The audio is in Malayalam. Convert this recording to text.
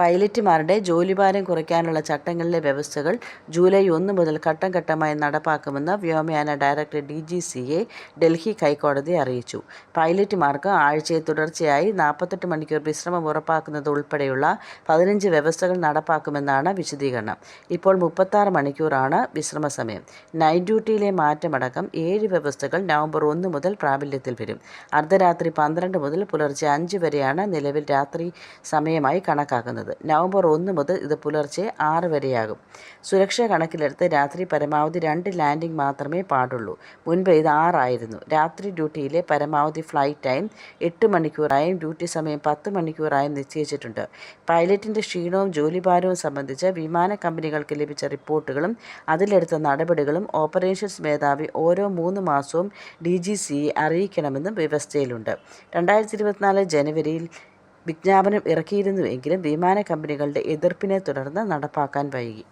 പൈലറ്റുമാരുടെ ജോലിഭാരം കുറയ്ക്കാനുള്ള ചട്ടങ്ങളിലെ വ്യവസ്ഥകൾ ജൂലൈ 1 മുതൽ ഘട്ടം ഘട്ടമായി നടപ്പാക്കുമെന്ന് വ്യോമയാന ഡയറക്ടർ DGCA ഡൽഹി ഹൈക്കോടതിയെ അറിയിച്ചു. പൈലറ്റുമാർക്ക് ആഴ്ചയിൽ തുടർച്ചയായി 48 മണിക്കൂർ വിശ്രമം ഉറപ്പാക്കുന്നത് ഉൾപ്പെടെയുള്ള 15 വ്യവസ്ഥകൾ നടപ്പാക്കുമെന്നാണ് വിശദീകരണം. ഇപ്പോൾ 36 മണിക്കൂറാണ് വിശ്രമ സമയം. നൈറ്റ് ഡ്യൂട്ടിയിലെ മാറ്റമടക്കം 7 വ്യവസ്ഥകൾ നവംബർ 1 മുതൽ പ്രാബല്യത്തിൽ വരും. അർദ്ധരാത്രി 12 മുതൽ പുലർച്ചെ 5 വരെയാണ് നിലവിൽ രാത്രി സമയമായി കണക്കാക്കുന്നത്. നവംബർ 1 മുതൽ ഇത് പുലർച്ചെ 6 വരെയാകും. സുരക്ഷ കണക്കിലെടുത്ത് രാത്രി പരമാവധി 2 ലാൻഡിംഗ് മാത്രമേ പാടുള്ളൂ. മുൻപ് ഇത് 6 ആയിരുന്നു. രാത്രി ഡ്യൂട്ടിയിലെ പരമാവധി ഫ്ലൈറ്റ് ടൈം 8 മണിക്കൂറായും ഡ്യൂട്ടി സമയം 10 മണിക്കൂറായും നിശ്ചയിച്ചിട്ടുണ്ട്. പൈലറ്റിൻ്റെ ക്ഷീണവും ജോലിഭാരവും സംബന്ധിച്ച് വിമാന കമ്പനികൾക്ക് ലഭിച്ച റിപ്പോർട്ടുകളും അതിലെടുത്ത നടപടികളും ഓപ്പറേഷൻസ് മേധാവി ഓരോ 3 മാസവും DGCയെ അറിയിക്കണമെന്നും വ്യവസ്ഥയിലുണ്ട്. 2024 ജനുവരിയിൽ വിജ്ഞാപനം ഇറക്കിയിരുന്നുവെങ്കിലും വിമാന കമ്പനികളുടെ എതിർപ്പിനെ തുടർന്ന് നടപ്പാക്കാൻ വൈകി.